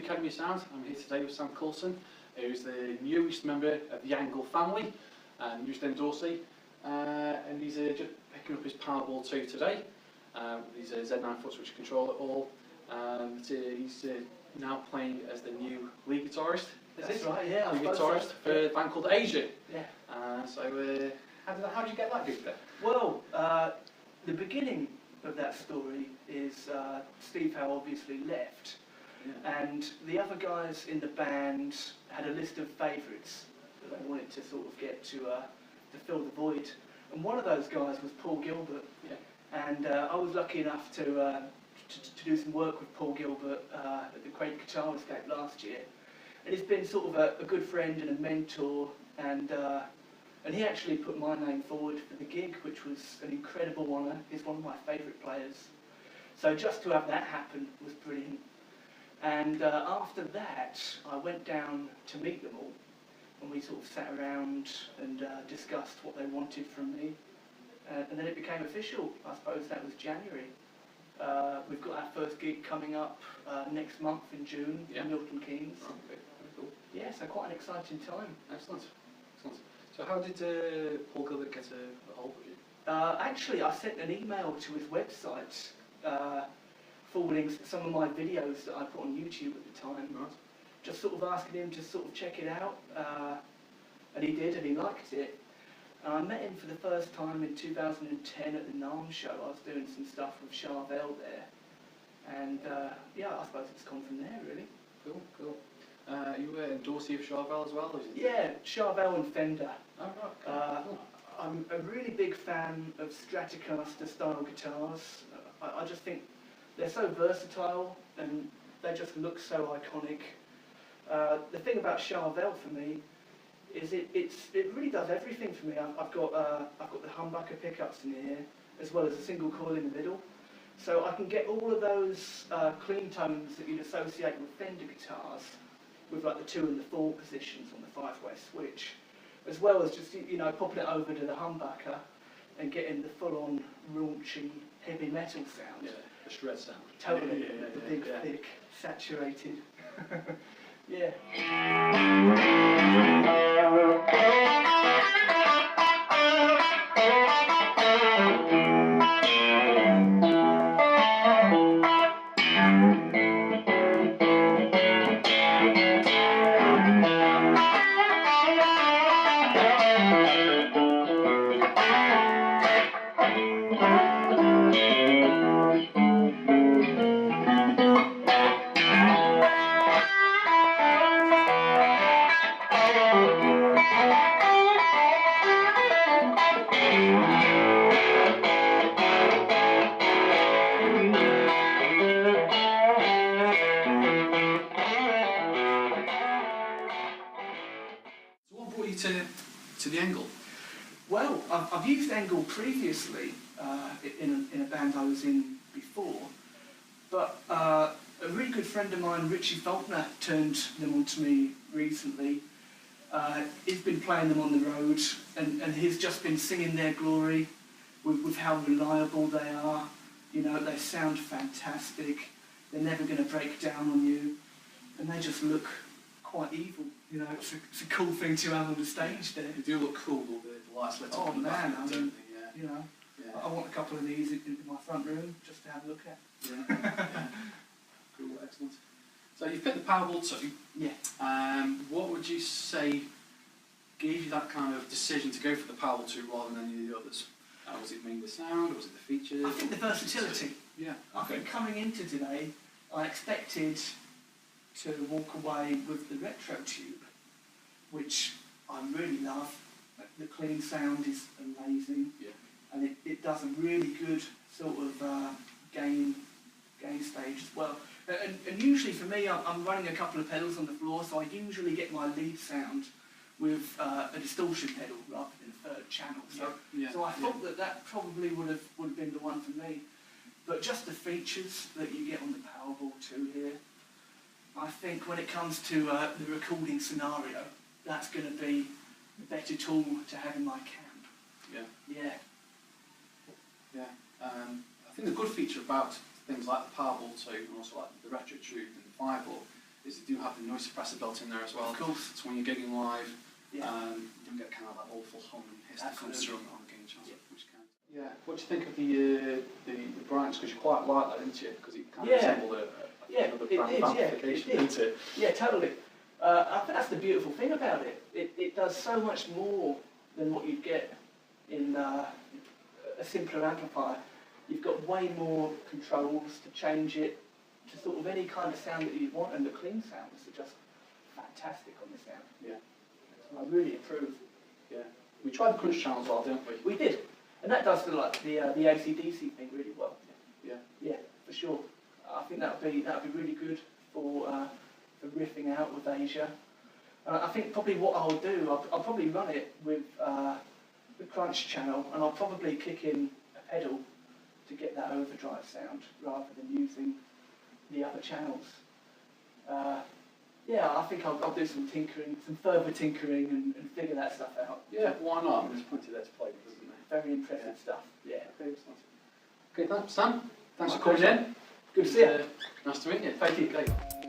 Academy of Sound. I'm here today with Sam Coulson, who's the newest member of the ENGL family, newest endorsee, and he's just picking up his Powerball 2 today. He's a Z9 foot switch controller all, and he's now playing as the new lead guitarist. That's right, yeah. Lead guitarist for a band called Asia. Yeah. How did you get that gig there? Well, the beginning of that story is Steve Howe obviously left, and the other guys in the band had a list of favourites that they wanted to sort of get to fill the void, and one of those guys was Paul Gilbert. Yeah. And I was lucky enough to do some work with Paul Gilbert at the Great Guitar Escape last year, and he's been sort of a good friend and a mentor, and he actually put my name forward for the gig, which was an incredible honour. He's one of my favourite players. So just to have that happen was brilliant. And after that, I went down to meet them all, and we sort of sat around and discussed what they wanted from me. And then it became official. I suppose that was January. We've got our first gig coming up next month in June in Milton Keynes. Oh, okay. Very cool. Yeah, so quite an exciting time. Excellent. Excellent. So how did Paul Gilbert get a hold of you? Actually, I sent an email to his website forwarding some of my videos that I put on YouTube at the time. Right. Just sort of asking him to sort of check it out. And he did, and he liked it. And I met him for the first time in 2010 at the NARM show. I was doing some stuff with Charvel there. And yeah, I suppose it's gone from there, really. Cool, cool. You were endorsee of Charvel as well, isn't it? Yeah, Charvel and Fender. Oh, right. Cool. I'm a really big fan of Stratocaster style guitars. I just think they're so versatile and they just look so iconic. The thing about Charvel for me is it really does everything for me. I've got the humbucker pickups in here, as well as a single coil in the middle, so I can get all of those clean tones that you'd associate with Fender guitars, with like the 2 and the 4 positions on the 5-way switch, as well as just popping it over to the humbucker and getting the full-on raunchy heavy metal sound. Yeah, the shred sound. Totally, the big, thick, saturated. Yeah. To the ENGL? Well, I've used ENGL previously in a band I was in before, but a really good friend of mine, Richie Faulkner, turned them on to me recently. He's been playing them on the road, and he's just been singing their glory with how reliable they are. You know, they sound fantastic. They're never going to break down on you, and they just look quite evil. You know, it's a cool thing to have on the stage there. They do look cool, with the lights lit up. Oh man, I mean, yeah. you know, Yeah. I want a couple of these in my front room just to have a look at. Yeah. Yeah. Cool, excellent. So you've picked the Powerball 2. Yeah. What would you say gave you that kind of decision to go for the Powerball 2 rather than any of the others? Was it mainly the sound, or was it the features? I think the versatility. Yeah. I think coming into today, I expected to walk away with the retro tube, which I really love. The clean sound is amazing, and it does a really good sort of gain stage as well. And usually for me, I'm running a couple of pedals on the floor, so I usually get my lead sound with a distortion pedal rather than a third channel. So I thought that probably would have been the one for me. But just the features that you get on the Powerball 2 here, I think when it comes to the recording scenario, that's going to be a better tool to have in my camp. Yeah. Yeah. Yeah. I think the good feature about things like the Powerball 2 and also like the retro tube and the 5-ball is they do have the noise suppressor built in there as well. Of course. So when you're gigging live, Yeah. you don't get kind of that awful hum and hiss that comes through on the gain channel, which can. Yeah. What do you think of the brightness? Because you quite like that, didn't you? Because it kind of resembled another brand amplification, didn't it? Yeah, totally. I think that's the beautiful thing about it. It does so much more than what you'd get in a simpler amplifier. You've got way more controls to change it to sort of any kind of sound that you want, and the clean sounds are just fantastic on this amp. Yeah. I really approve. Yeah. We tried the crunch channel as well, didn't we? We did, and that does the AC/DC thing really well. Yeah. Yeah, for sure. I think that would be really good for riffing out with Asia. I think probably what I'll do, I'll probably run it with the crunch channel, and I'll probably kick in a pedal to get that overdrive sound rather than using the other channels. Yeah, I think I'll do some tinkering, some further tinkering, and figure that stuff out. Yeah, why not? I mean, there's plenty there to play with, isn't there? Very impressive stuff. Yeah. Okay, thanks, Sam. Thanks for coming in. Good to see you. Nice to meet you. Thank you.